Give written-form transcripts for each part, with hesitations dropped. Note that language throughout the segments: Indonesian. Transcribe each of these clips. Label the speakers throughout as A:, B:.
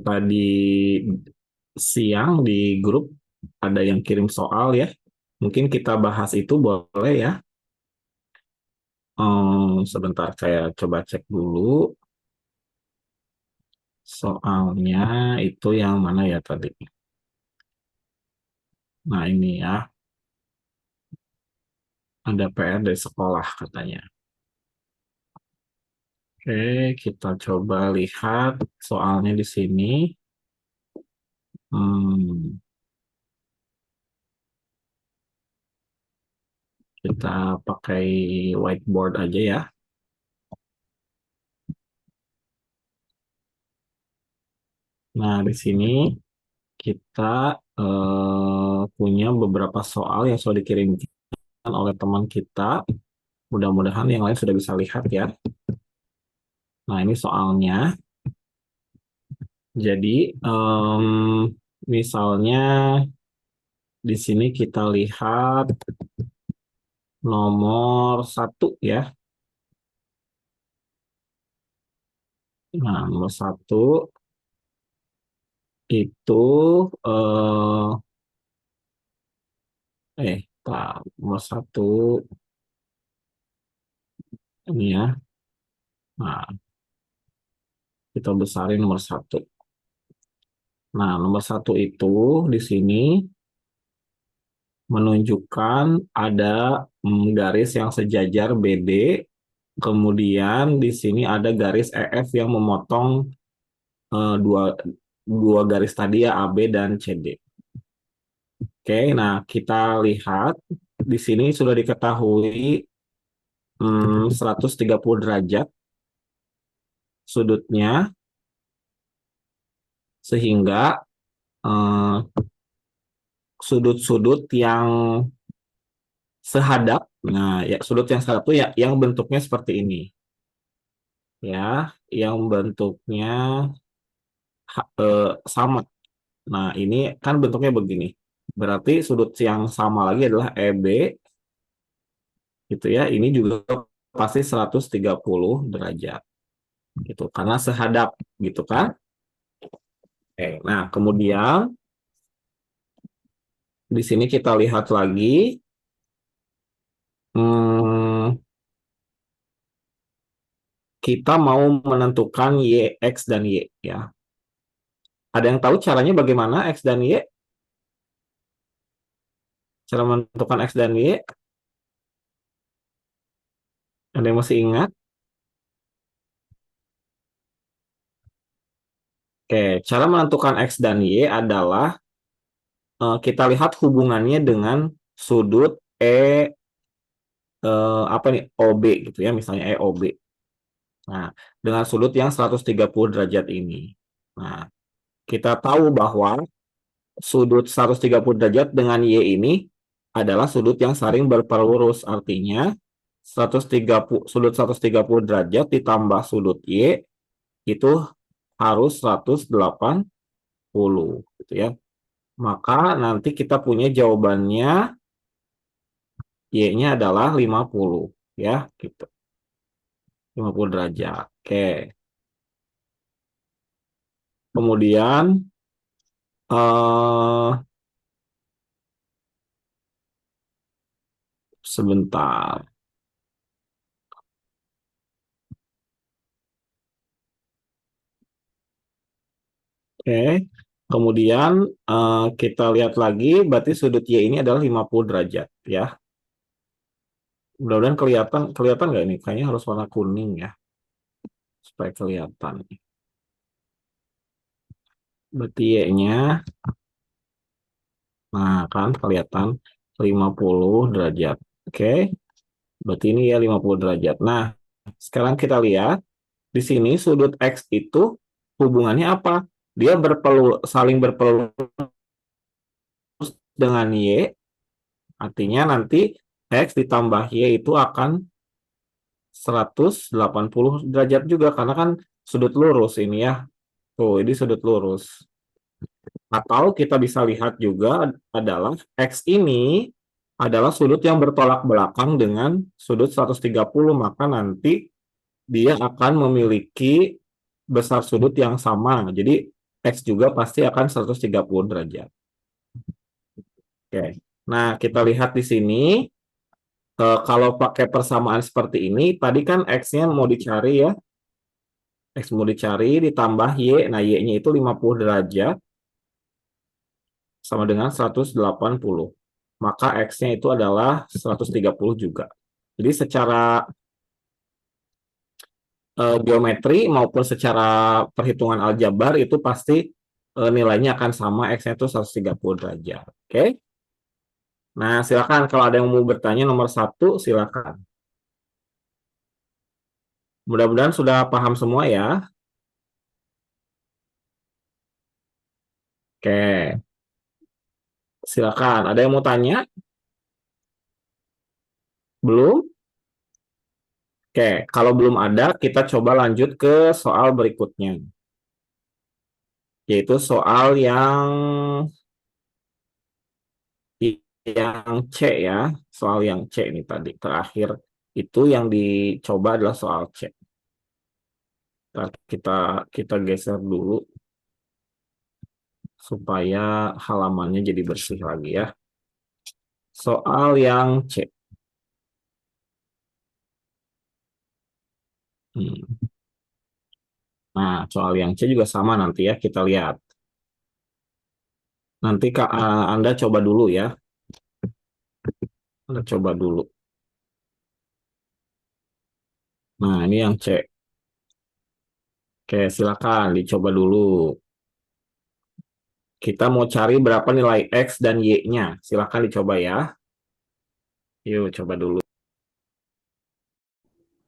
A: Tadi siang di grup ada yang kirim soal ya. Mungkin kita bahas itu boleh ya. Sebentar saya coba cek dulu soalnya itu yang mana ya tadi. Nah ini ya, ada PR dari sekolah katanya. Oke, kita coba lihat soalnya di sini. Hmm, kita pakai whiteboard aja ya. Nah, di sini kita punya beberapa soal yang sudah dikirimkan oleh teman kita. Mudah-mudahan yang lain sudah bisa lihat ya. Nah, ini soalnya. Jadi, misalnya di sini kita lihat nomor satu ya. Nah, nomor satu itu eh nomor satu ini ya. Nah, kita besarin nomor satu. Nah, nomor satu itu di sini menunjukkan ada garis yang sejajar BD, kemudian di sini ada garis EF yang memotong dua dua garis tadi ya AB dan CD. Oke, nah kita lihat di sini sudah diketahui 130 derajat sudutnya sehingga eh, sudut-sudut yang sehadap, nah ya sudut yang sehadap itu ya yang bentuknya seperti ini ya, yang bentuknya sama. Nah, ini kan bentuknya begini. Berarti sudut yang sama lagi adalah EB gitu ya. Ini juga pasti 130 derajat gitu karena sehadap gitu kan. Oke. Nah, kemudian di sini kita lihat lagi hmm, kita mau menentukan Y, X dan Y ya. Ada yang tahu caranya bagaimana X dan Y? Cara menentukan X dan Y? Ada yang masih ingat? Oke, cara menentukan X dan Y adalah kita lihat hubungannya dengan sudut apa nih OB gitu ya, misalnya EOB. Nah, dengan sudut yang 130 derajat ini. Nah, kita tahu bahwa sudut 130 derajat dengan Y ini adalah sudut yang saling berperlurus. Artinya 130 sudut 130 derajat ditambah sudut Y itu harus 180 gitu ya. Maka nanti kita punya jawabannya Y-nya adalah 50 ya, gitu. 50 derajat. Oke. Kemudian eh sebentar. Oke. Kemudian kita lihat lagi berarti sudut Y ini adalah 50 derajat ya. Mudah-mudahan kelihatan kelihatan nggak ini? Kayaknya harus warna kuning ya supaya kelihatan. Berarti Y-nya nah kan kelihatan 50 derajat. Oke. Berarti ini ya 50 derajat. Nah, sekarang kita lihat di sini sudut X itu hubungannya apa? Dia saling berpelurus dengan Y, artinya nanti X ditambah Y itu akan 180 derajat juga, karena kan sudut lurus ini ya. Tuh, ini sudut lurus. Atau kita bisa lihat juga adalah X ini adalah sudut yang bertolak belakang dengan sudut 130, maka nanti dia akan memiliki besar sudut yang sama. Jadi X juga pasti akan 130 derajat. Oke. Nah, kita lihat di sini kalau pakai persamaan seperti ini, tadi kan X-nya mau dicari ya. X mau dicari ditambah Y. Nah, Y-nya itu 50 derajat sama dengan 180. Maka X-nya itu adalah 130 juga. Jadi secara geometri maupun secara perhitungan aljabar itu pasti nilainya akan sama, X-nya itu 130 derajat. Oke? Nah, silakan kalau ada yang mau bertanya nomor 1, silakan. Mudah-mudahan sudah paham semua ya. Oke, silakan. Ada yang mau tanya? Belum? Oke, kalau belum ada, kita coba lanjut ke soal berikutnya, yaitu soal yang C ya, soal yang C ini tadi terakhir itu yang dicoba adalah soal C. Kita geser dulu supaya halamannya jadi bersih lagi ya. Soal yang C. Nah, soal yang C juga sama nanti ya, kita lihat. Nanti Kak, Anda coba dulu ya. Anda coba dulu. Nah, ini yang C. Oke, silakan dicoba dulu. Kita mau cari berapa nilai X dan Y-nya. Silakan dicoba ya. Yuk, coba dulu.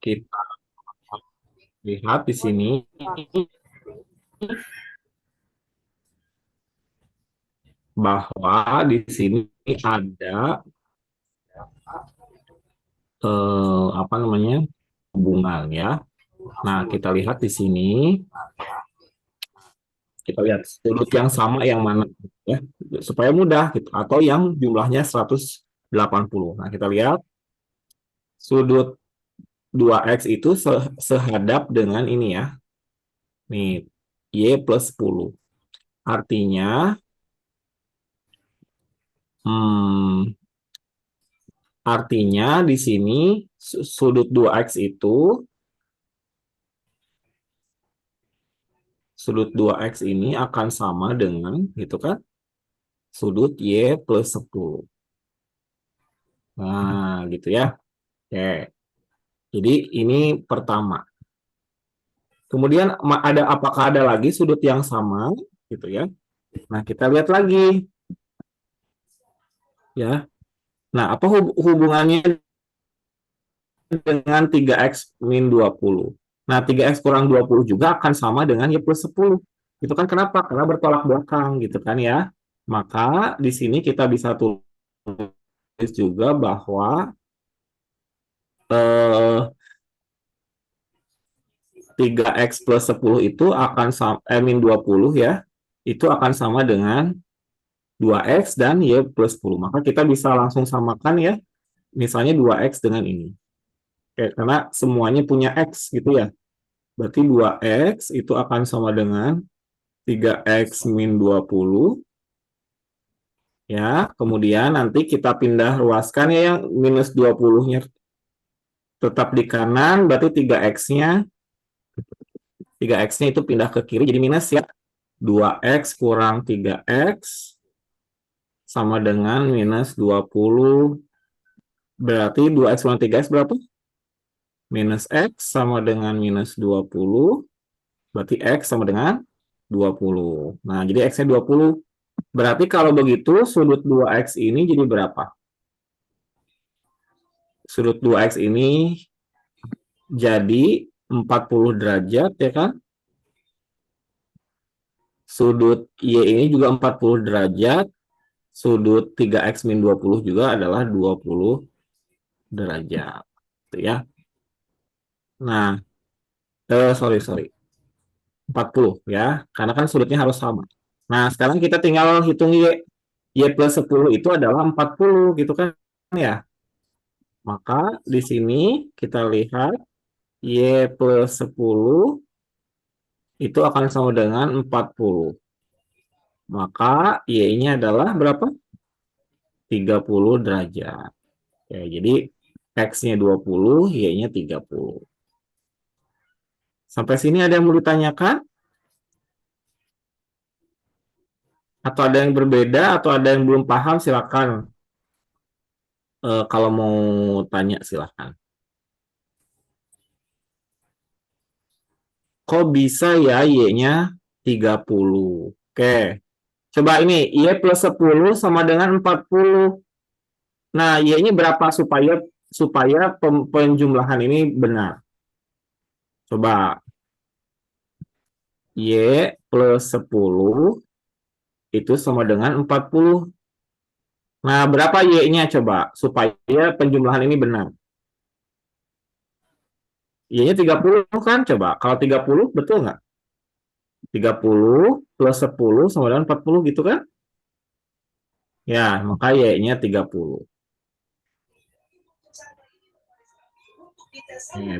A: Kita lihat di sini bahwa di sini ada apa namanya hubungan ya. Nah, kita lihat di sini, kita lihat sudut yang sama yang mana ya, supaya mudah gitu. Atau yang jumlahnya 180. Nah, kita lihat sudut 2X itu sehadap dengan ini ya. Nih, Y plus 10. Artinya, hmm, artinya di sini sudut 2X itu, sudut 2X ini akan sama dengan, gitu kan, sudut Y plus 10. Nah, gitu ya. Oke. Jadi ini pertama. Kemudian apakah ada lagi sudut yang sama gitu ya. Nah, kita lihat lagi ya. Nah, apa hubungannya dengan 3X min 20? Nah, 3X kurang 20 juga akan sama dengan Y plus 10. Itu kan kenapa? Karena bertolak belakang gitu kan ya. Maka di sini kita bisa tulis juga bahwa eh, 3X plus 10 itu akan min 20 ya. Itu akan sama dengan 2X dan Y plus 10. Maka kita bisa langsung samakan ya. Misalnya 2X dengan ini. Oke, karena semuanya punya X gitu ya. Berarti 2X itu akan sama dengan 3X min 20. Ya, kemudian nanti kita pindah luaskan ya yang minus 20-nya tetap di kanan, berarti 3X-nya itu pindah ke kiri jadi minus ya. 2X kurang 3X sama dengan minus 20. Berarti 2X kurang 3X berapa? Minus X sama dengan minus 20. Berarti X sama dengan 20. Nah, jadi X-nya 20. Berarti kalau begitu sudut 2X ini jadi berapa? Sudut 2X ini jadi 40 derajat ya kan? Sudut Y ini juga 40 derajat. Sudut 3X min 20 juga adalah 20 derajat. Gitu ya. Nah, sorry. 40 ya. Karena kan sudutnya harus sama. Nah, sekarang kita tinggal hitung Y. Y plus 10 itu adalah 40 gitu kan ya. Maka di sini kita lihat Y plus 10 itu akan sama dengan 40. Maka Y-nya adalah berapa? 30 derajat. Oke, jadi X-nya 20, Y-nya 30. Sampai sini ada yang mau ditanyakan? Atau ada yang berbeda? Atau ada yang belum paham? Silakan. Kalau mau tanya, silakan. Kok bisa ya Y-nya 30? Oke, coba ini, Y plus 10 sama dengan 40. Nah, Y-nya berapa supaya supaya penjumlahan ini benar? Coba, Y plus 10 itu sama dengan 40. Nah, berapa Y-nya coba supaya penjumlahan ini benar? Y-nya 30 kan? Coba, kalau 30 betul nggak? 30 plus 10 sama dengan 40 gitu kan? Ya, maka Y-nya 30.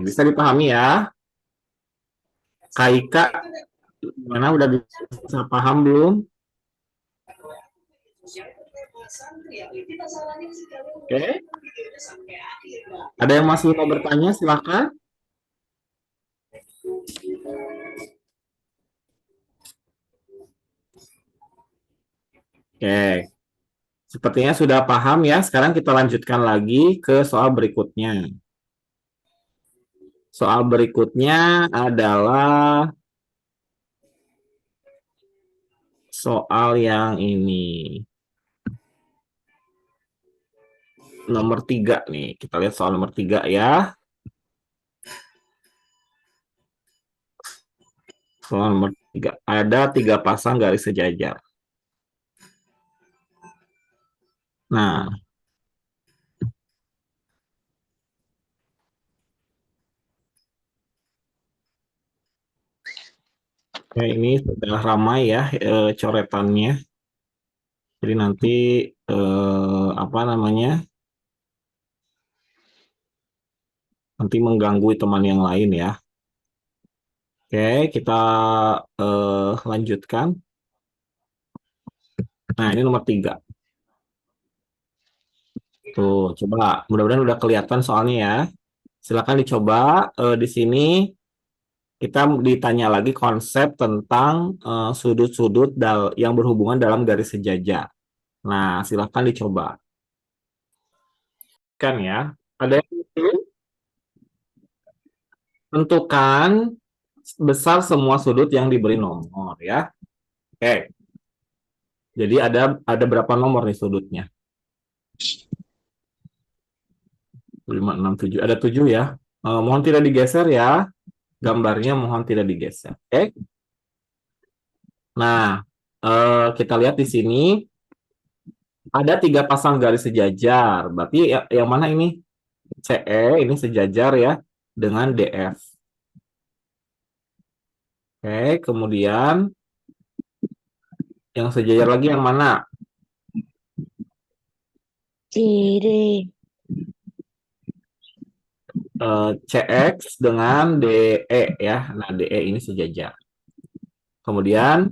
A: Bisa dipahami ya? Kaika, gimana udah bisa paham belum? Oke. Ada yang masih mau bertanya, silakan. Oke, sepertinya sudah paham ya. Sekarang kita lanjutkan lagi ke soal berikutnya. Soal berikutnya adalah soal yang ini. Nomor 3 nih. Kita lihat soal nomor 3 ya. Soal nomor 3. Ada 3 pasang garis sejajar. Nah, ya ini sudah ramai ya coretannya. Jadi nanti apa namanya? Nanti mengganggu teman yang lain ya. Oke, kita lanjutkan. Nah, ini nomor 3. Tuh, coba. Mudah-mudahan udah kelihatan soalnya ya. Silakan dicoba. Di sini kita ditanya lagi konsep tentang sudut-sudut yang berhubungan dalam garis sejajar. Nah, silakan dicoba. Kan ya. Ada yang tentukan besar semua sudut yang diberi nomor ya. Oke. Jadi ada berapa nomor nih sudutnya? 5, 6, 7. Ada 7 ya. Mohon tidak digeser ya. Gambarnya mohon tidak digeser. Oke. Nah, kita lihat di sini ada 3 pasang garis sejajar. Berarti yang mana ini? CE ini sejajar ya dengan DF. Oke, kemudian yang sejajar lagi yang mana?
B: Kiri.
A: CX dengan DE ya. Nah, DE ini sejajar. Kemudian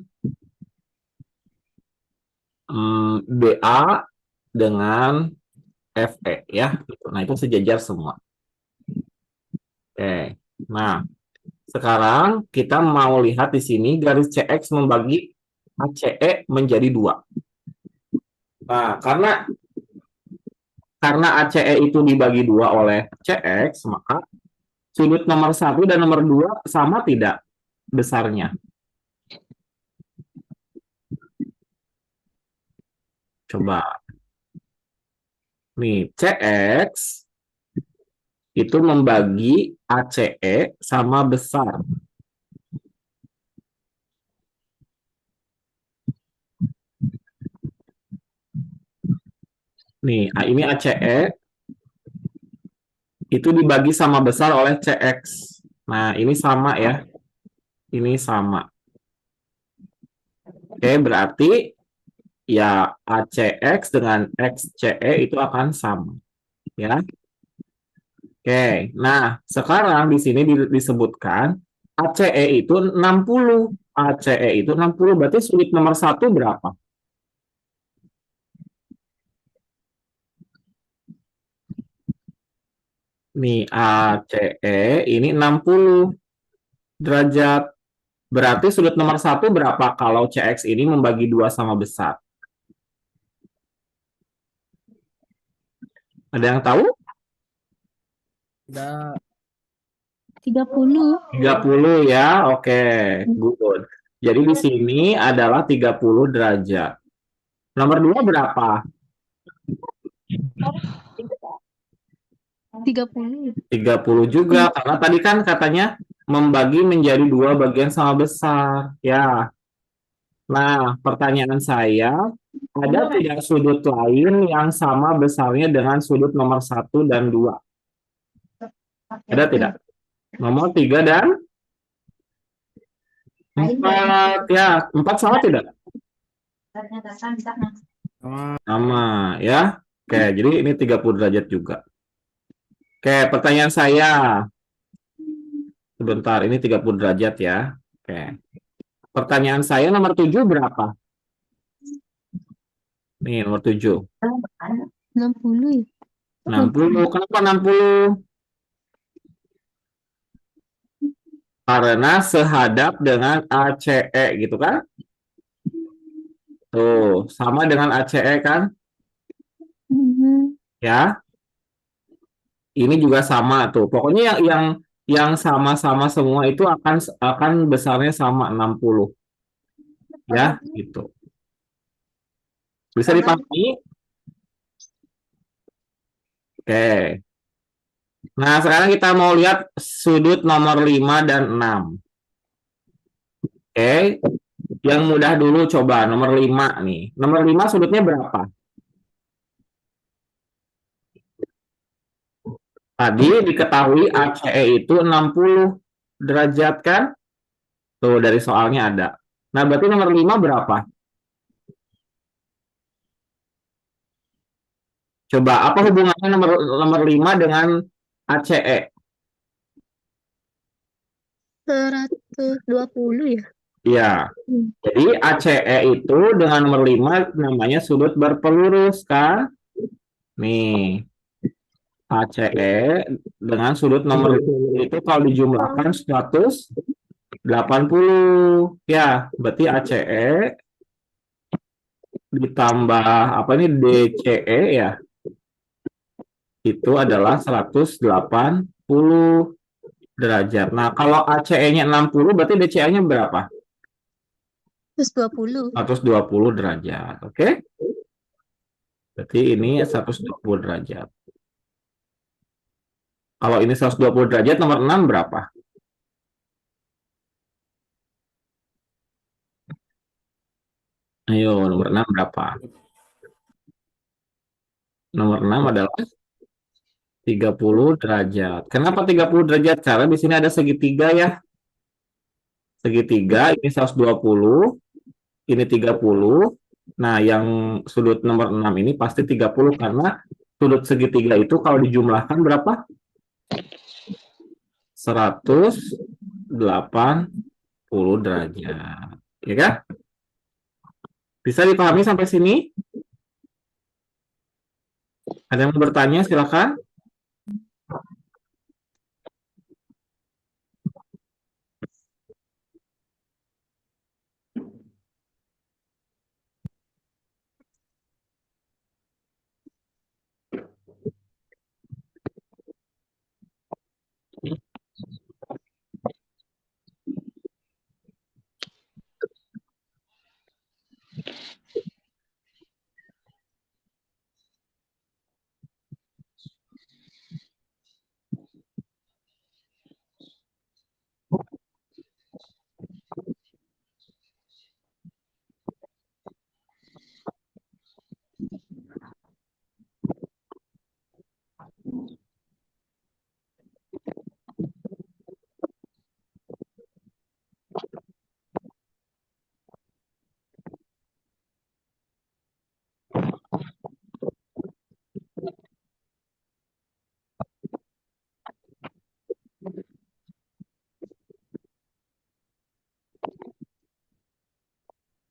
A: BA dengan FE ya. Nah, itu sejajar semua. Oke. Nah, sekarang kita mau lihat di sini garis CX membagi ACE menjadi 2. Nah, karena ACE itu dibagi 2 oleh CX, maka sudut nomor 1 dan nomor 2 sama tidak besarnya? Coba. Nih, CX itu membagi ACE sama besar. Nih, ini ACE itu dibagi sama besar oleh CX. Nah, ini sama ya. Ini sama. Oke, berarti ya ACX dengan XCE itu akan sama. Ya. Oke, nah sekarang di sini disebutkan ACE itu 60. ACE itu 60, berarti sudut nomor satu berapa? Nih, ACE ini 60 derajat. Berarti sudut nomor satu berapa kalau CX ini membagi dua sama besar? Ada yang tahu?
C: Ada
B: 30.
A: 30 ya, oke, good. Jadi di sini adalah 30 derajat. Nomor dua berapa?
B: 30.
A: 30 juga, karena tadi kan katanya membagi menjadi dua bagian sama besar. Ya, nah pertanyaan saya, ada tidak sudut lain yang sama besarnya dengan sudut nomor satu dan dua? Ada tidak? Nomor tiga dan empat, ya, empat sama tidak? Sama, ya. Oke, jadi ini 30 derajat juga. Oke, pertanyaan saya. Sebentar, ini 30 derajat ya. Oke. Pertanyaan saya nomor 7 berapa? Nih, nomor 7.
B: 60 ya?
A: 60. Kenapa 60? Karena sehadap dengan ACE gitu kan? Tuh, sama dengan ACE kan?
B: Mhm.
A: Ya. Ini juga sama tuh. Pokoknya yang sama-sama semua itu akan besarnya sama 60 ya, gitu. Bisa dipahami? Oke. Nah, sekarang kita mau lihat sudut nomor 5 dan 6. Oke. Yang mudah dulu coba nomor 5 nih. Nomor 5 sudutnya berapa? Tadi diketahui ACE itu 60 derajat kan? Tuh dari soalnya ada. Nah, berarti nomor 5 berapa? Coba apa hubungannya nomor nomor 5 dengan ACE?
B: 120 ya?
A: Iya.
B: Hmm.
A: Jadi ACE itu dengan nomor 5 namanya sudut berpelurus kan? Nih, ACE dengan sudut nomor itu kalau dijumlahkan 180. Ya, berarti ACE ditambah apa ini DCE ya, itu adalah 180 derajat. Nah, kalau ACE-nya 60 berarti DCE-nya berapa?
B: 120.
A: 120 derajat. Oke? Berarti ini 120 derajat. Kalau ini 120 derajat, nomor 6 berapa? Ayo, nomor 6 berapa? Nomor 6 adalah 30 derajat. Kenapa 30 derajat? Karena di sini ada segitiga ya. Segitiga, ini 120, ini 30. Nah, yang sudut nomor 6 ini pasti 30 karena sudut segitiga itu kalau dijumlahkan berapa? 180 derajat. Ya kan? Bisa dipahami sampai sini? Ada yang mau bertanya? Silakan.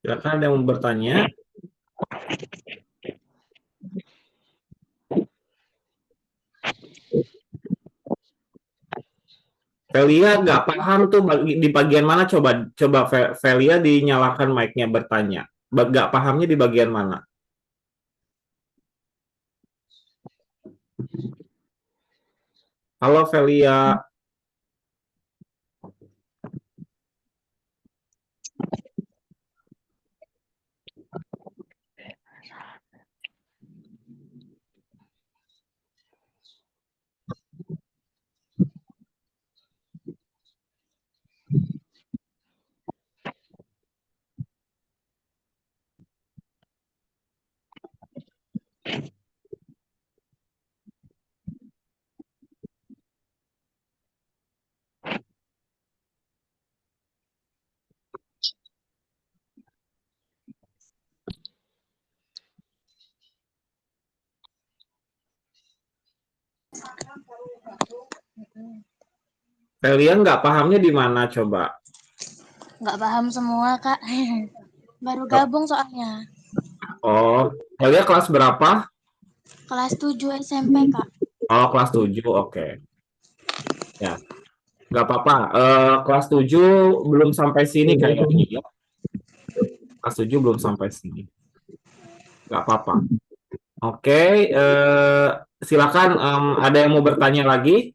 A: Silakan ada yang mau bertanya. Velia nggak paham tuh di bagian mana, coba coba Velia dinyalakan mic-nya bertanya. Nggak pahamnya di bagian mana? Halo Velia. Velia nggak pahamnya di mana coba?
C: Nggak paham semua, Kak. Baru gabung soalnya.
A: Oh, Velia kelas berapa?
C: Kelas 7 SMP, Kak.
A: Oh, kelas 7, oke. Ya, nggak apa-apa. Kelas 7 belum sampai sini kayaknya ya. Kelas 7 belum sampai sini. Nggak apa-apa. Oke, silakan, ada yang mau bertanya lagi?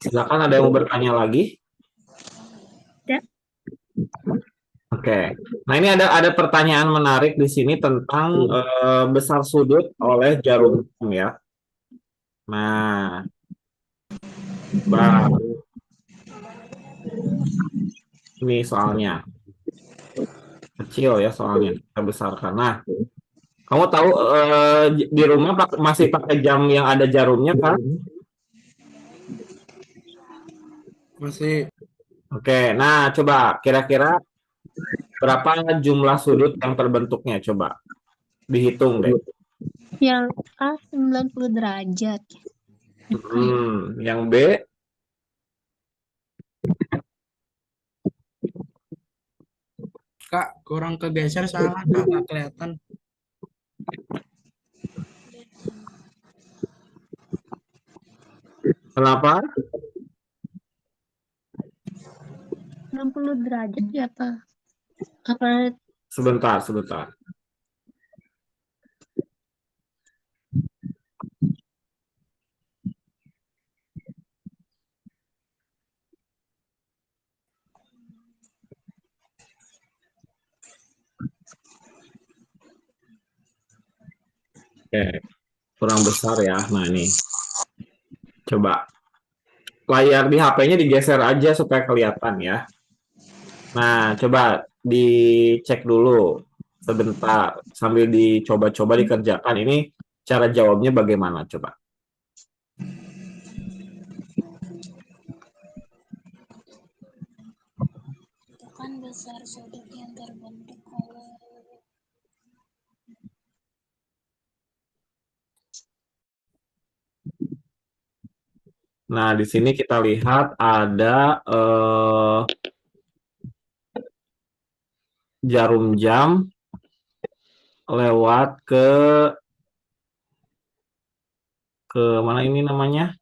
A: Silakan ada yang mau bertanya lagi?
B: Ya.
A: Oke. Nah, ini ada pertanyaan menarik di sini tentang besar sudut oleh jarum jam ya. Nah, baru ini soalnya kecil ya, soalnya kita besarkan. Nah, kamu tahu di rumah masih pakai jam yang ada jarumnya kan?
D: Masih.
A: Oke. Nah, coba kira-kira berapa jumlah sudut yang terbentuknya? Coba dihitung deh.
B: Yang A 90 derajat.
A: Yang B
D: Kak, kurang kegeser salah, Kak, nggak kelihatan.
A: kenapa?
B: 60 derajat ya apa? Apa
A: Sebentar, sebentar. Oke, kurang besar ya. Nah, ini. Coba layar di HP-nya digeser aja supaya kelihatan ya. Nah, coba dicek dulu sebentar sambil dicoba-coba dikerjakan. Ini cara jawabnya bagaimana coba?
C: Tentukan besar sudut yang terbentuk oleh
A: Nah, di sini kita lihat ada jarum jam lewat ke mana ini namanya?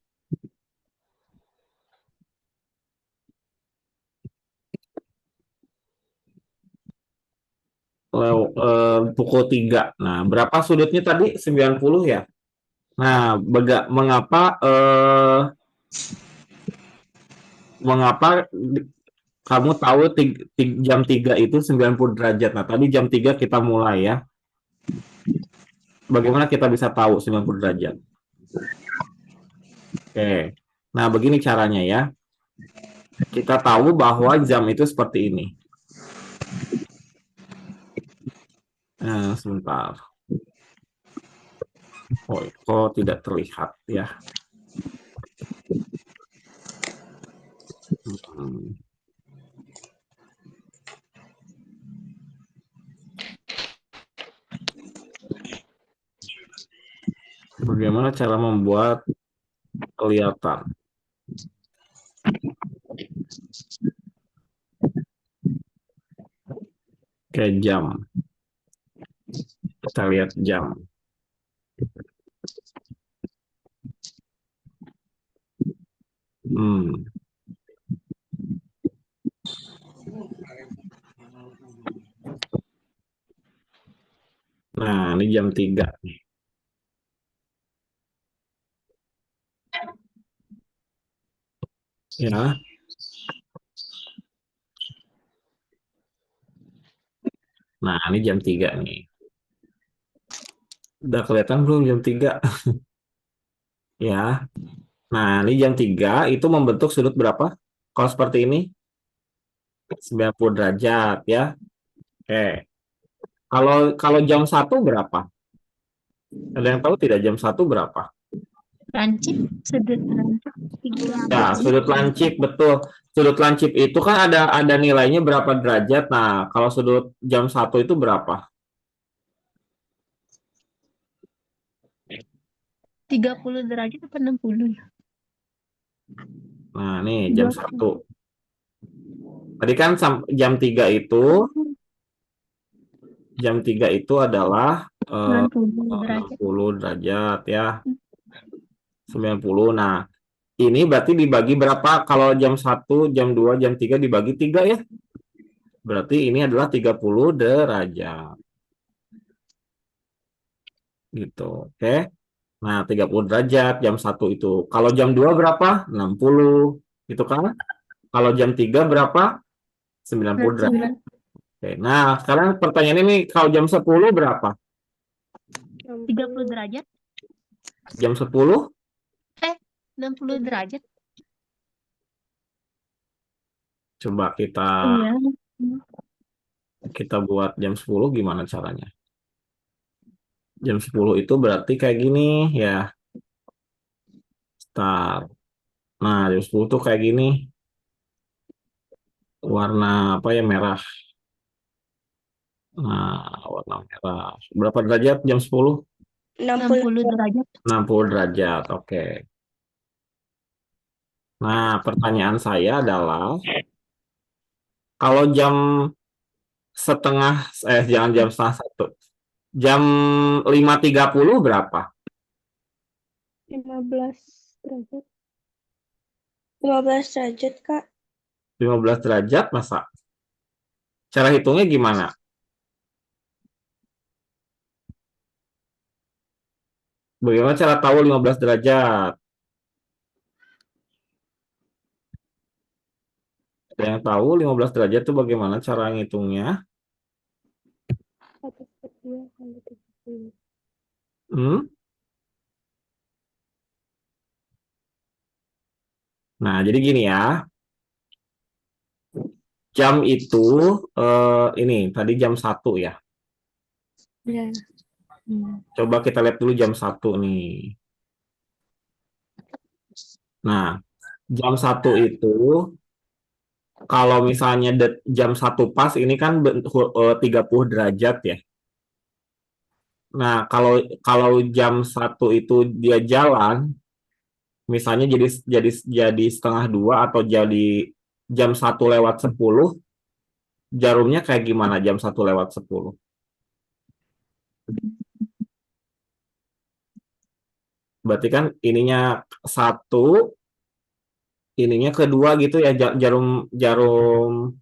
A: Pukul 3. Nah, berapa sudutnya tadi? 90 ya? Nah, mengapa kamu tahu jam 3 itu 90 derajat? Nah, tadi jam 3 kita mulai ya. Bagaimana kita bisa tahu 90 derajat? Oke. Nah, begini caranya ya. Kita tahu bahwa jam itu seperti ini. Nah, sebentar. Oh, kok tidak terlihat ya? Hmm. Bagaimana cara membuat kelihatan? Kayak jam. Kita lihat jam. Hmm. Nah, ini jam 3 nih. Ya. Nah, ini jam 3 nih. Udah kelihatan belum jam 3? Ya. Nah, ini jam 3 itu membentuk sudut berapa? Kalau seperti ini 90 derajat ya. Oke. Kalau kalau jam 1 berapa? Ada yang tahu tidak jam 1 berapa?
B: Lancip, sudut lancip 3
A: Ya,
B: derajat.
A: sudut lancip betul. Sudut lancip itu kan ada nilainya berapa derajat. Nah, kalau sudut jam 1 itu berapa?
B: 30 derajat apa 60 ya?
A: Nah, nih jam 1.
B: 20.
A: Tadi kan jam 3 itu adalah
B: 90 derajat.
A: 60 derajat ya. 90. Nah, ini berarti dibagi berapa? Kalau jam 1, jam 2, jam 3 dibagi 3 ya. Berarti ini adalah 30 derajat. Gitu. Oke. Nah, 30 derajat jam 1 itu. Kalau jam 2 berapa? 60. Gitu kan? Kalau jam 3 berapa? 90 derajat.
B: 90.
A: Oke. Nah, sekarang pertanyaan ini kalau jam 10 berapa?
B: 30 derajat.
A: Jam 10?
B: 60 derajat.
A: Coba
B: Iya.
A: kita buat jam 10 gimana caranya? Jam 10 itu berarti kayak gini ya. Start. Nah, jam 10 tuh kayak gini. Warna apa ya? Merah. Nah, warna merah. Berapa derajat jam 10?
B: 60 derajat.
A: 60 derajat. Oke. Nah, pertanyaan saya adalah kalau jam setengah jangan jam setengah 1. Jam 5.30 berapa?
E: 15 derajat. 15 derajat, Kak.
A: 15 derajat masa? Cara hitungnya gimana? Bagaimana cara tahu 15 derajat? Ada yang tahu 15 derajat itu bagaimana cara ngitungnya?
E: 1/2 kali 30.
A: Hmm? Nah, jadi gini ya. Jam itu ini tadi jam 1 ya.
E: Iya.
A: Coba kita lihat dulu jam 1 nih. Nah, jam 1 itu kalau misalnya jam 1 pas ini kan 30 derajat ya. Nah, kalau kalau jam 1 itu dia jalan, misalnya jadi setengah 2 atau jadi jam 1:10, jarumnya kayak gimana jam 1:10? Berarti kan ininya 1, ininya kedua gitu ya, jarum jarum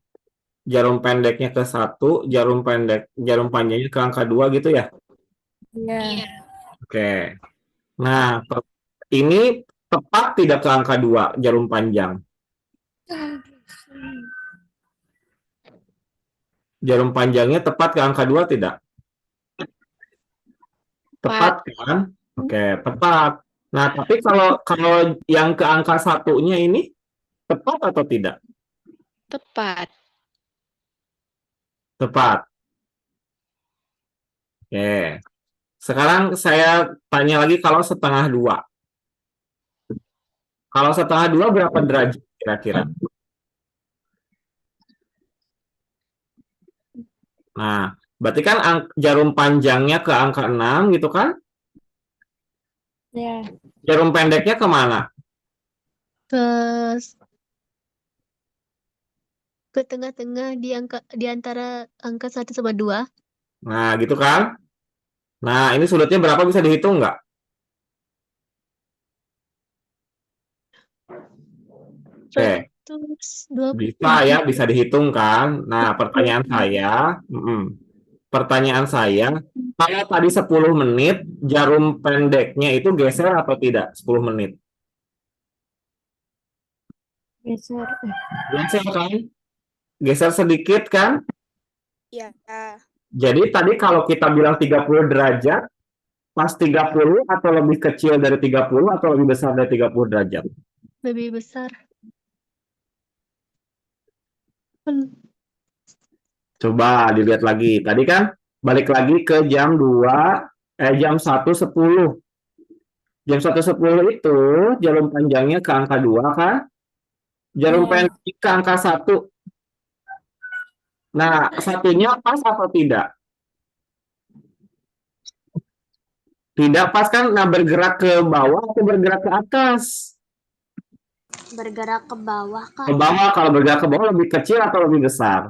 A: jarum pendeknya ke 1, jarum panjangnya ke angka 2 gitu ya.
E: Iya.
A: Oke. Nah, ini tepat tidak ke angka 2 jarum panjang. Jarum panjangnya tepat ke angka 2 tidak? Tepat kan? Oke, tepat. Nah, tapi kalau kalau yang ke angka 1-nya ini tepat atau tidak?
F: Tepat.
A: Tepat. Oke. Sekarang saya tanya lagi kalau setengah 2. Kalau setengah 2 berapa derajat kira-kira? Nah, berarti kan jarum panjangnya ke angka 6 gitu kan?
E: Ya.
A: Jarum pendeknya kemana?
B: Ke ke tengah-tengah di antara angka 1 sama 2.
A: Nah, gitu kan? Nah, ini sudutnya berapa bisa dihitung nggak? Oke,
B: 120.
A: bisa ya, bisa dihitung kan? Nah, pertanyaan saya, kalau tadi 10 menit, jarum pendeknya itu geser atau tidak 10 menit?
E: Geser.
A: Geser kan? Geser sedikit kan?
E: Ya.
A: Jadi tadi kalau kita bilang 30 derajat, pas 30 atau lebih kecil dari 30 atau lebih besar dari 30 derajat?
B: Lebih besar.
A: Coba dilihat lagi. Tadi kan balik lagi ke jam 1.10. Jam 1.10 itu jarum panjangnya ke angka 2 kan? Jarum
E: Ya.
A: pendek ke angka 1. Nah, satunya pas atau tidak? Tidak pas kan? Nah, bergerak ke bawah atau bergerak ke atas?
C: Bergerak ke bawah, Kak.
A: Ke bawah, kalau bergerak ke bawah lebih kecil atau lebih besar?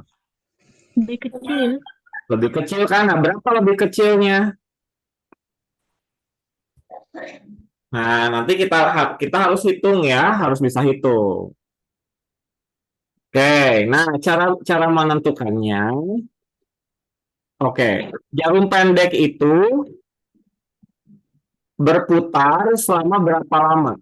B: Lebih kecil.
A: Lebih kecil kan? Nah, berapa lebih kecilnya? Nah, nanti kita harus hitung ya, harus bisa hitung. Oke, nah cara cara menentukannya. Oke, jarum pendek itu berputar selama berapa lama?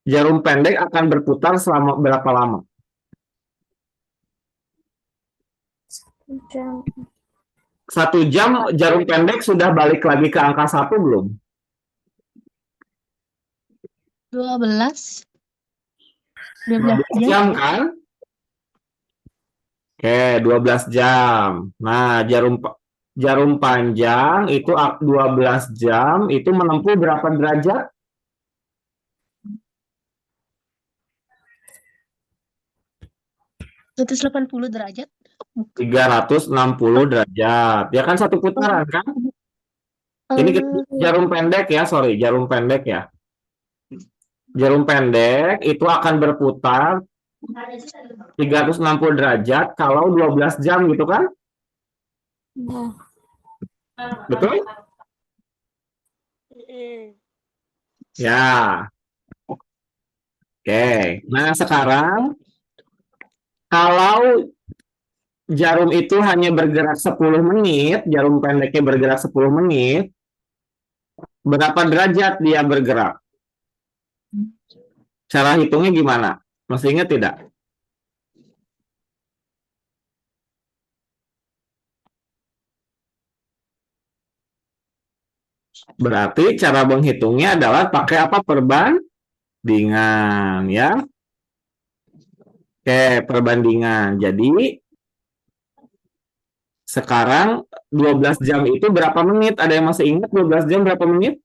A: Jarum pendek akan berputar selama berapa lama?
E: Jam.
A: 1 jam jarum pendek sudah balik lagi ke angka 1 belum?
B: 12.
A: 12
B: 12 jam.
A: jam kan? Oke, 12 jam. Nah, jarum panjang itu 12 jam itu menempuh berapa derajat?
B: 180 derajat.
A: 360 derajat. Ya kan satu putaran kan? Ini jarum pendek ya, sorry, jarum pendek ya. Jarum pendek itu akan berputar 360 derajat kalau 12 jam gitu kan?
E: Ya.
A: Betul? Ya. Oke. Nah, sekarang kalau jarum itu hanya bergerak 10 menit, jarum pendeknya bergerak 10 menit, berapa derajat dia bergerak? Cara hitungnya gimana? Masih ingat tidak? Berarti cara menghitungnya adalah pakai apa? Perbandingan ya. Oke, perbandingan. Jadi sekarang 12 jam itu berapa menit? Ada yang masih ingat 12 jam berapa menit?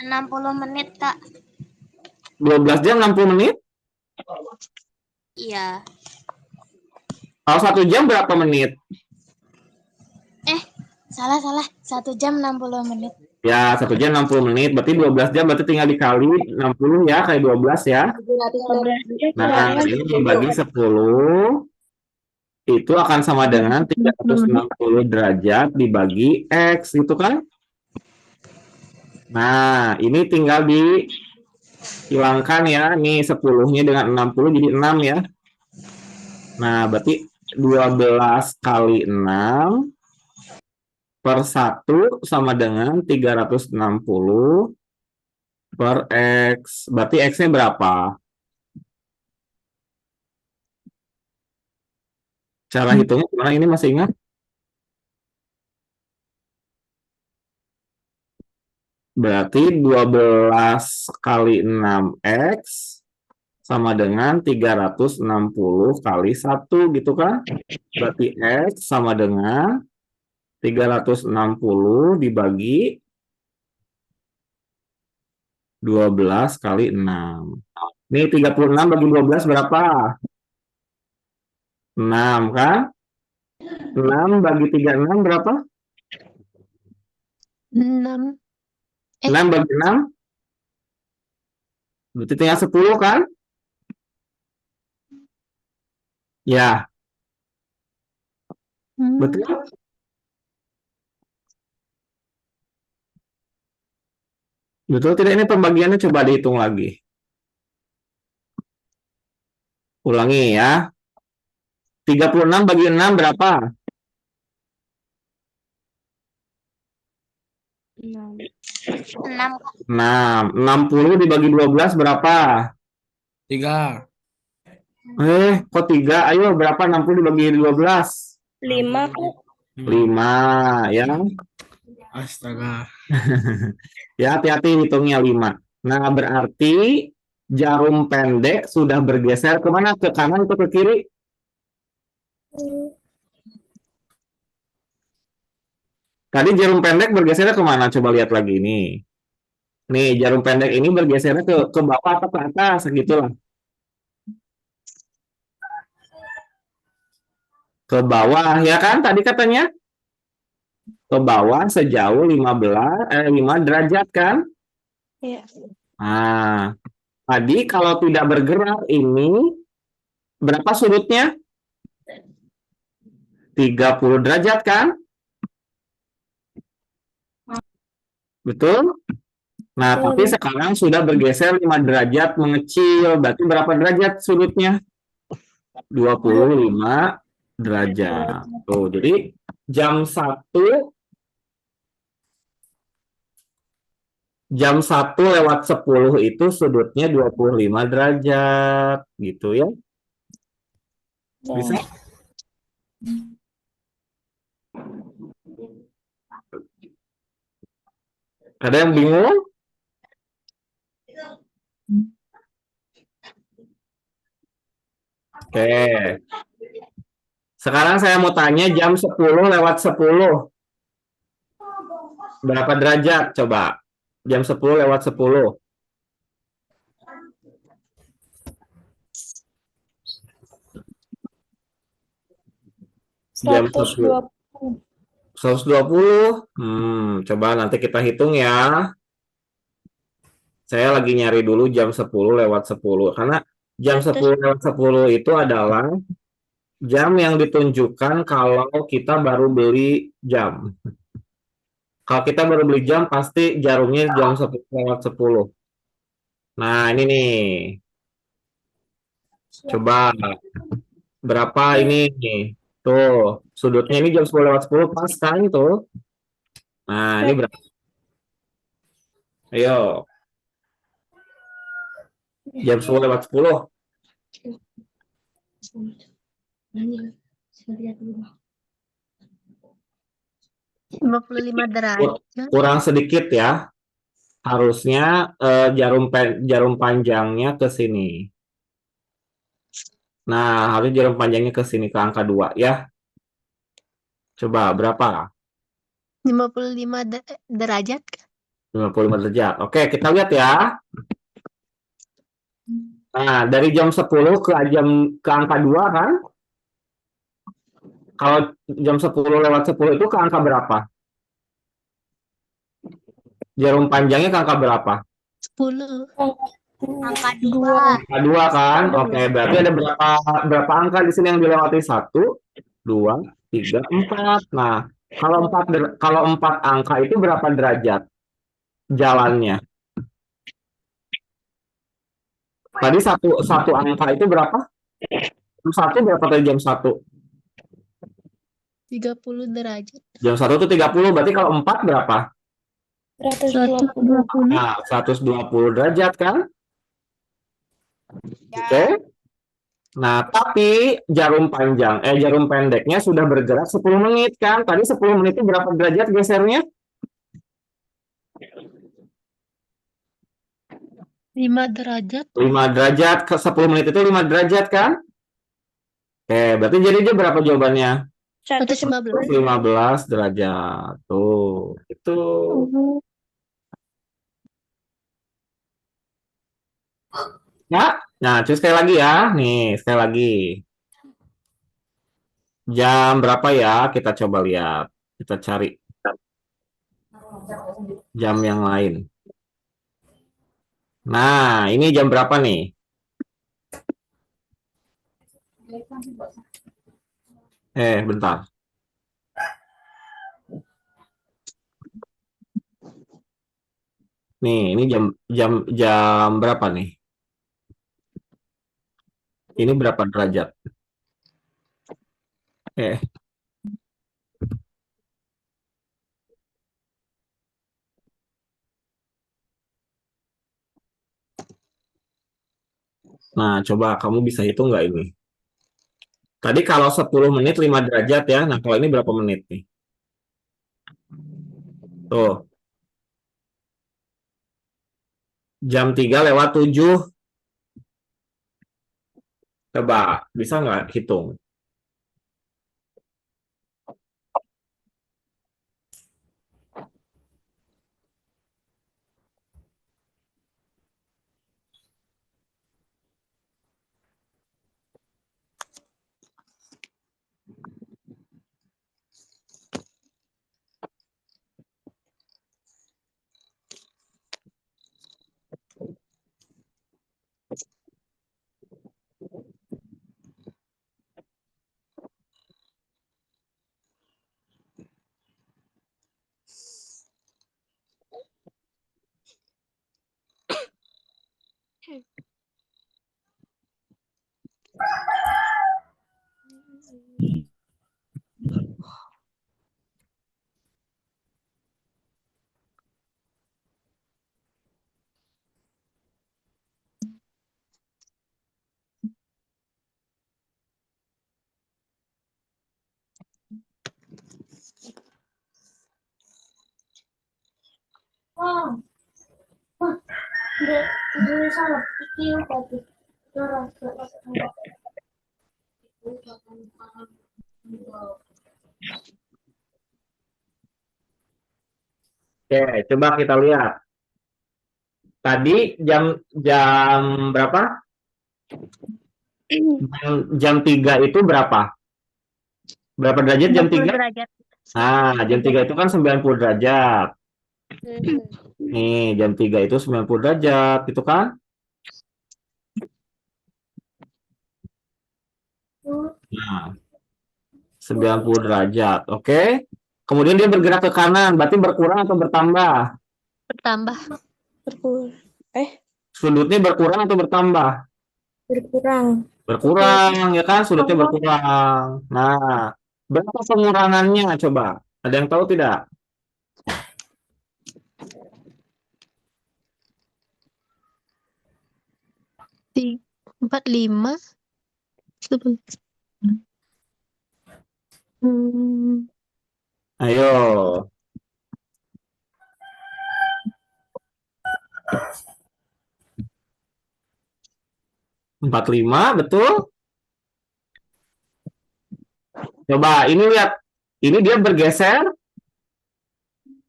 C: 60 menit, Kak.
A: 12 jam 60 menit?
C: Iya.
A: Kalau 1 jam berapa menit?
C: Salah. 1 jam 60 menit.
A: Ya, 1 jam 60 menit. Berarti 12 jam berarti tinggal dikali 60 ya, kayak 12 ya.
E: 12 jam.
A: Nah, ini dibagi 10 itu akan sama dengan 360 derajat dibagi X, gitu kan? Nah, ini tinggal dihilangkan ya. Nih 10-nya dengan 60 jadi 6 ya. Nah, berarti 12 kali 6 per 1 sama dengan 360 per X. Berarti X-nya berapa? Cara hitungnya gimana? Ini masih ingat? Berarti 12 kali 6X sama dengan 360 kali 1 gitu kan? Berarti X sama dengan 360 dibagi 12 kali 6. Ini 36 bagi 12 berapa? 6 kan? 6 bagi 36 berapa?
B: 6.
A: 6 bagi 6? Berarti tinggal 10 kan? Ya, betul. Betul tidak? Ini pembagiannya coba dihitung lagi. Ulangi ya. 36 bagi 6 berapa?
E: 6.
C: 6, Kak.
A: 6. 60 dibagi 12 berapa?
D: 3.
A: Kok 3? Ayo, berapa 60 dibagi 12?
E: 5, Kak.
A: 5, ya.
D: Astaga.
A: Ya, hati-hati hitungnya 5. Nah, berarti jarum pendek sudah bergeser kemana? Ke kanan atau ke kiri? Tadi jarum pendek bergesernya kemana? Coba lihat lagi nih. Nih, jarum pendek ini bergesernya ke bawah atau ke atas? Segitulah. Ke bawah, ya kan? Tadi katanya ke bawah sejauh 5 derajat kan?
E: Iya.
A: Nah, tadi kalau tidak bergerak ini berapa sudutnya? 30 derajat kan? Betul? Nah, tapi sekarang sudah bergeser 5 derajat mengecil. Berarti berapa derajat sudutnya? 25 derajat. Tuh, jadi jam 1 lewat 10 itu sudutnya 25 derajat gitu ya. Bisa? Ada yang bingung? Oke. Sekarang saya mau tanya jam 10 lewat 10. Berapa derajat? Coba. Jam 10 lewat 10. Jam 10. 120. Coba nanti kita hitung ya. Saya lagi nyari dulu jam 10 lewat 10. Karena jam 10 lewat 10 itu adalah jam yang ditunjukkan kalau kita baru beli jam. Kalau kita baru beli jam, pasti jarumnya jam 10 lewat 10. Nah, ini nih. Coba. Berapa ini nih? Tuh, sudutnya ini jam 10 lewat 10 pas kan tuh. Nah, ini berapa? Ayo. Jam 10 lewat 10.
B: 55 derajat.
A: Kurang sedikit ya. Harusnya jarum panjangnya ke sini. Nah, harus jarum panjangnya ke sini ke angka 2 ya. Coba berapa?
B: 55 derajat.
A: 55 derajat. Oke, kita lihat ya. Nah, dari jam 10 ke angka 2 kan? Kalau jam 10 lewat 10 itu ke angka berapa? Jarum panjangnya ke angka berapa?
B: 10.
C: Angka 2.
A: Angka 2 kan? Oke, berarti ada berapa angka di sini yang dilewati? 1, 2, 3, 4. Nah, kalau 4 angka itu berapa derajat jalannya? Tadi satu angka itu berapa? Jam 1 berapa tadi jam 1?
B: 30 derajat.
A: Jam 1 itu 30, berarti kalau 4 berapa?
B: 120.
A: Nah, 120 derajat kan? Oke. Nah, tapi jarum pendeknya sudah bergerak 10 menit kan? Tadi 10 menit itu berapa derajat gesernya?
B: 5 derajat.
A: 5 derajat ke 10 menit itu 5 derajat kan? Oke, berarti jadi dia berapa jawabannya?
B: 115.
A: 15 derajat. Tuh, itu. Ya, nah, cus sekali lagi ya. Nih, sekali lagi. Jam berapa ya? Kita coba lihat. Kita cari jam yang lain. Nah, ini jam berapa nih? Bentar. Nih, ini jam jam jam berapa nih? Ini berapa derajat? Eh, nah coba kamu bisa hitung nggak ini? Tadi kalau 10 menit 5 derajat ya. Nah, kalau ini berapa menit nih? Tuh, jam 3 lewat 7. Coba, bisa nggak hitung? Oke, coba kita lihat. Tadi jam jam berapa? Jam 3 itu berapa? Berapa derajat jam
B: 90
A: 3?
B: derajat.
A: Nah, jam 3 itu kan 90 derajat.
B: Hmm.
A: Nih, jam 3 itu 90 derajat, itu kan? Nah, 90 derajat, oke. Kemudian dia bergerak ke kanan, berarti berkurang atau bertambah?
B: Bertambah.
E: Berkurang.
A: Sudutnya berkurang atau bertambah?
E: Berkurang.
A: Berkurang, ya kan? Sudutnya berkurang. Nah, berapa pengurangannya coba? Ada yang tahu tidak?
B: Di 45. Hmm.
A: Ayo. Empat lima, betul? Coba ini lihat. Ini dia bergeser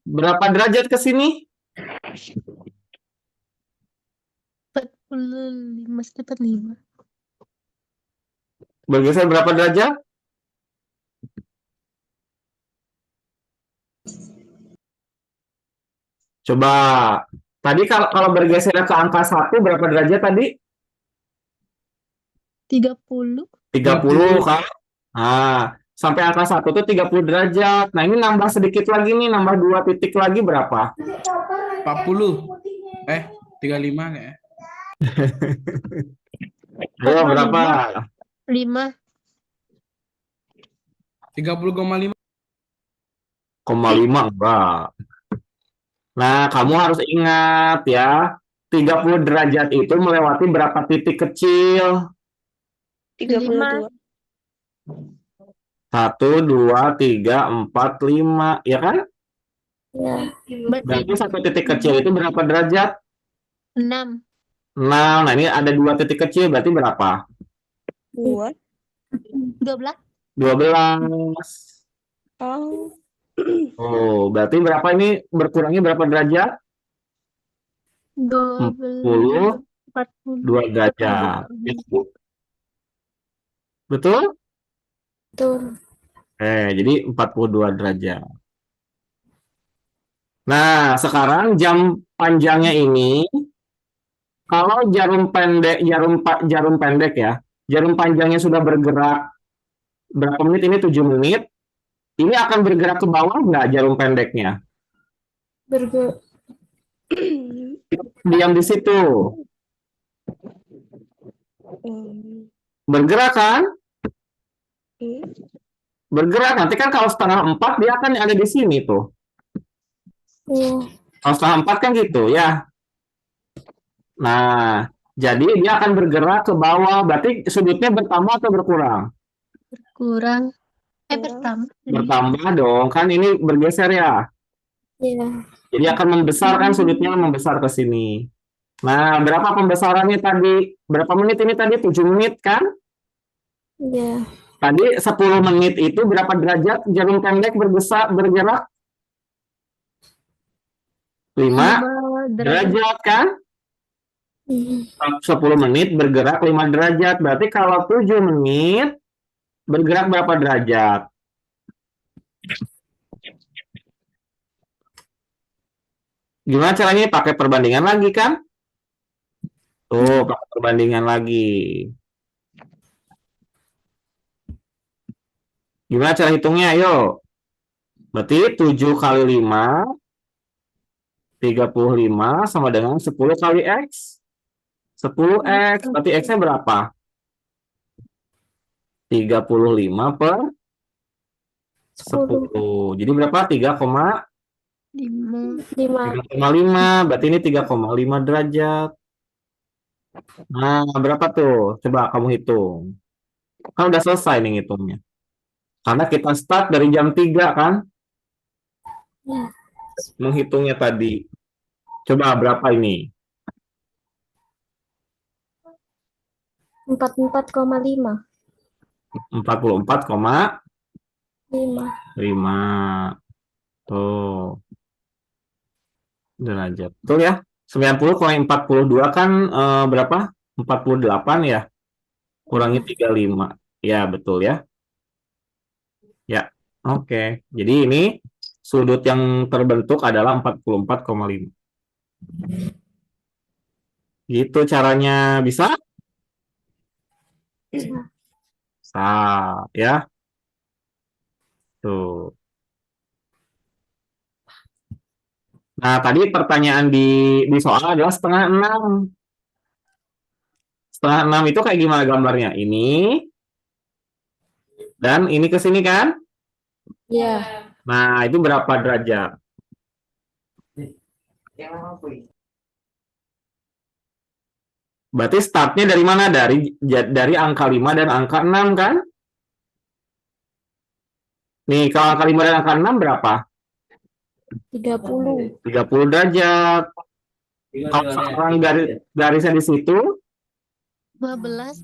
A: berapa derajat ke sini?
B: 45 45.
A: Bergeser berapa derajat? Coba. Tadi kalau bergeser ke angka 1 berapa derajat tadi?
B: 30.
A: 30 kan? Nah, sampai angka 1 tuh 30 derajat. Nah, ini nambah sedikit lagi nih, nambah 2 titik lagi berapa?
D: 40. 35 kayaknya.
A: Ayo berapa?
B: 5.
D: 30,5.
A: 0,5 enggak. Nah, kamu harus ingat ya, 30 derajat itu melewati berapa titik kecil?
E: 32.
A: 1, 2, 3, 4, 5, ya kan?
E: Ya.
A: Berarti satu titik kecil itu berapa derajat?
B: 6.
A: 6. Nah, ini ada 2 titik kecil, berarti berapa?
E: 2.
B: 12.
A: 12.
E: Oh.
A: Oh, berarti berapa ini berkurangnya berapa derajat?
B: 12.
A: 2
B: 40.
A: derajat. Betul?
E: Betul.
A: Jadi 42 derajat. Nah, sekarang jam panjangnya ini, kalau jarum pendek ya, jarum panjangnya sudah bergerak berapa menit ini? 7 menit. Ini akan bergerak ke bawah nggak jarum pendeknya?
E: Bergerak.
A: Diam di situ. Bergerak kan? Bergerak. Nanti kan kalau setengah 4 dia akan ada di sini tuh.
E: Iya.
A: Kalau setengah 4 kan gitu ya. Nah, jadi dia akan bergerak ke bawah. Berarti sudutnya bertambah atau berkurang?
B: Kurang.
E: Kurang.
B: Bertambah.
A: Bertambah dong. Kan ini bergeser ya.
E: Iya.
A: Jadi akan membesar kan, sudutnya membesar ke sini. Nah, berapa pembesarannya tadi? Berapa menit ini tadi? 7 menit kan?
E: Iya.
A: Tadi 10 menit itu berapa derajat jarum pendek bergerak? 5
B: 5 derajat.
A: derajat kan? 10 menit bergerak 5 derajat. Berarti kalau 7 menit bergerak berapa derajat? Gimana caranya? Pakai perbandingan lagi kan? Tuh, pakai perbandingan lagi. Gimana cara hitungnya? Ayo. Berarti 7 kali 5, 35 sama dengan 10 kali X. 10X. Berarti X-nya berapa? 35 per 10. Jadi berapa? 3,5.
B: 5.
A: Berarti ini 3,5 derajat. Nah, berapa tuh? Coba kamu hitung. Kan udah selesai nih hitungnya. Karena kita start dari jam 3 kan? Menghitungnya tadi. Coba berapa ini?
E: 44,5.
A: 44,5 tuh derajat. Betul ya? 90,42 kan berapa? 48 ya? Kurangi 35. Ya, betul ya. Ya, oke. Jadi ini sudut yang terbentuk adalah 44,5. Gitu caranya. Bisa? Bisa, ya. Tuh. Nah, tadi pertanyaan di soal adalah setengah 6. Setengah 6 itu kayak gimana gambarnya? Ini dan ini ke sini kan?
E: Iya.
A: Nah, itu berapa derajat? Berarti startnya dari mana? Dari angka 5 dan angka 6 kan? Nih, kalau angka 5 dan angka 6 berapa?
E: 30.
A: 30 derajat. Kalau sekarang garisnya di situ,
B: 15.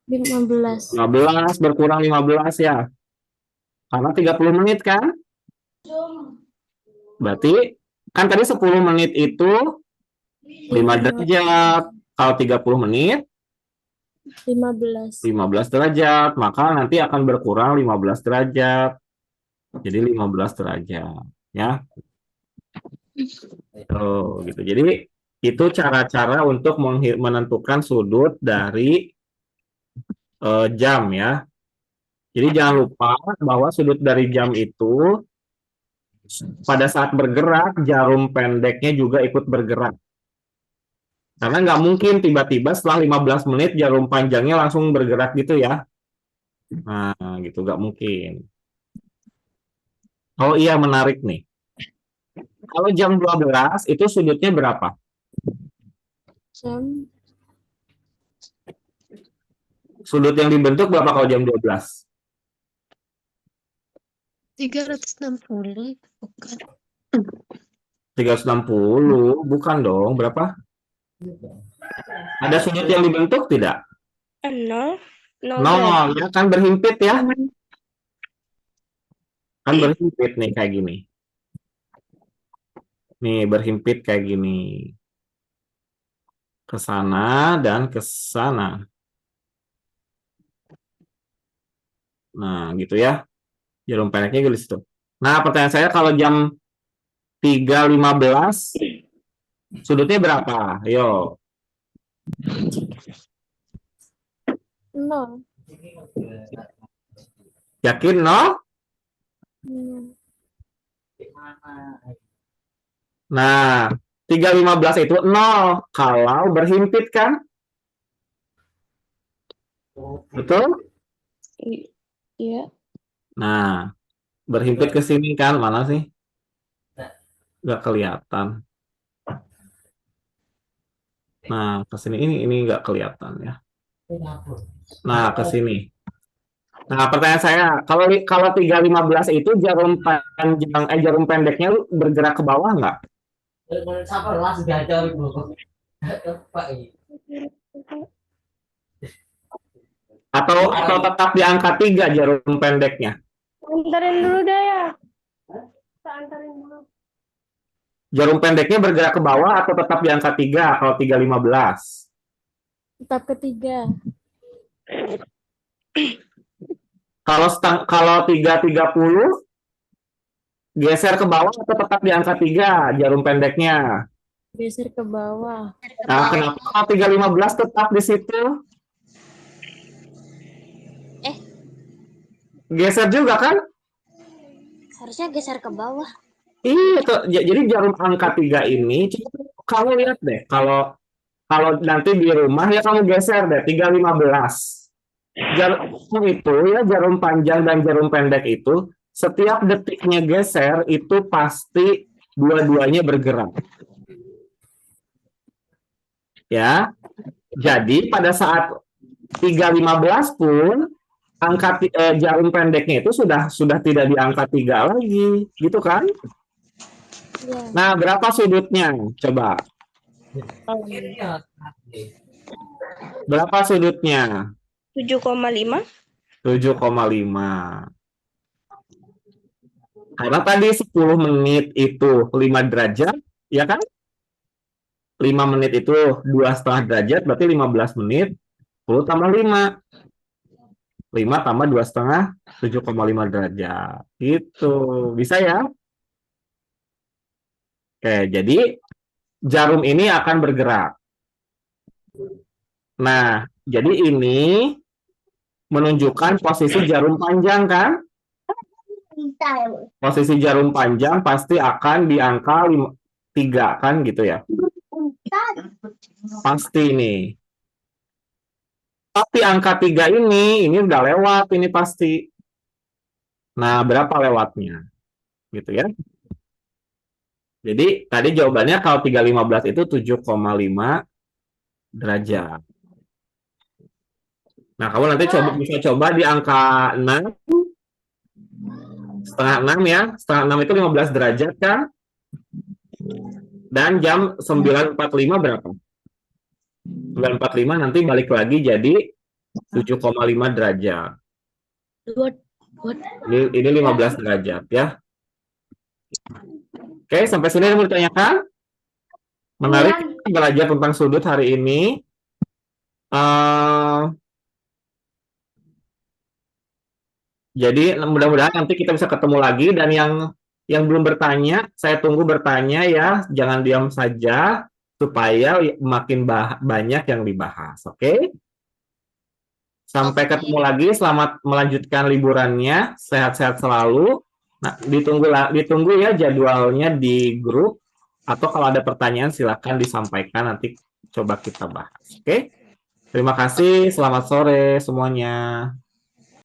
E: 15.
A: 15 berkurang 15 ya. Karena 30 menit kan? Berarti kan tadi 10 menit itu 5 derajat. Kalau 30 menit
E: 15.
A: 15 derajat, maka nanti akan berkurang 15 derajat. Jadi 15 derajat, ya. Oh, gitu. Jadi itu cara-cara untuk menentukan sudut dari jam ya. Jadi jangan lupa bahwa sudut dari jam itu pada saat bergerak, jarum pendeknya juga ikut bergerak. Karena nggak mungkin tiba-tiba setelah 15 menit jarum panjangnya langsung bergerak gitu ya. Nah, gitu nggak mungkin. Oh iya, menarik nih. Kalau jam 12 itu sudutnya berapa?
E: Jam
A: Sudut yang dibentuk berapa kalau jam 12?
B: 360. Bukan.
A: 360, bukan dong. Berapa? Ada sudut yang dibentuk tidak?
E: 0.
A: 0, ya kan berhimpit ya. Kan berhimpit nih kayak gini. Nih berhimpit kayak gini. Ke sana dan ke sana. Nah, gitu ya. Jarum pendeknya di situ. Nah, pertanyaan saya kalau jam 3.15 sudutnya berapa? Ayo.
E: 0.
A: Yakin 0? Nah, 3.15 itu 0 kalau berhimpit kan? Betul?
E: Iya.
A: Nah, berhimpit ke sini kan? Mana sih? Nggak kelihatan. Nah, ke sini ini nggak kelihatan ya. Nah, ke sini. Nah, pertanyaan saya, kalau 3.15 itu jarum panjang jarum pendeknya bergerak ke bawah nggak? Atau tetap di angka 3 jarum pendeknya?
E: Antarin dulu dah ya. Antarin dulu.
A: Jarum pendeknya bergerak ke bawah atau tetap di angka 3 kalau 3.15?
E: Tetap ketiga.
A: Kalau 3.30 geser ke bawah atau tetap di angka 3 jarum pendeknya?
E: Geser ke bawah.
A: Nah, kenapa kalau 3.15 tetap di situ? Geser juga kan?
C: Harusnya geser ke bawah.
A: Iya, jadi jarum angka 3 ini, kamu lihat deh, kalau nanti di rumah ya kamu geser deh, 3.15. Jarum itu ya, jarum panjang dan jarum pendek itu, setiap detiknya geser, itu pasti dua-duanya bergerak. Ya, jadi pada saat 3.15 pun, jarum pendeknya itu sudah tidak di angka 3 lagi, gitu kan?
E: Iya.
A: Nah, berapa sudutnya? Coba. Berapa sudutnya?
E: 7,5.
A: 7,5. Karena tadi 10 menit itu 5 derajat, ya kan? 5 menit itu 2,5 derajat, berarti 15 menit, 10 tambah 5. 5 tambah 2,5, 7,5 derajat. Gitu. Bisa ya? Oke, jadi jarum ini akan bergerak. Nah, jadi ini menunjukkan posisi jarum panjang kan? Posisi jarum panjang pasti akan di angka 3 kan gitu ya? Pasti ini. Tapi angka 3 ini udah lewat ini pasti. Nah, berapa lewatnya? Gitu ya. Jadi tadi jawabannya kalau 3.15 itu 7,5 derajat. Nah, kamu nanti bisa coba di angka 6. Setengah 6 ya. Setengah 6 itu 15 derajat kan? Dan jam 9.45 berapa? 9.45 nanti balik lagi jadi 7,5 derajat. Ini 15 derajat ya. Oke, sampai sini yang mau ditanyakan? Menarik belajar tentang sudut hari ini. Jadi mudah-mudahan nanti kita bisa ketemu lagi, dan yang belum bertanya, saya tunggu bertanya ya, jangan diam saja supaya makin banyak yang dibahas. Oke? Sampai ketemu lagi, selamat melanjutkan liburannya, sehat-sehat selalu. Nah, ditunggu ya jadwalnya di grup, atau kalau ada pertanyaan silakan disampaikan, nanti coba kita bahas. Oke? Terima kasih, selamat sore semuanya.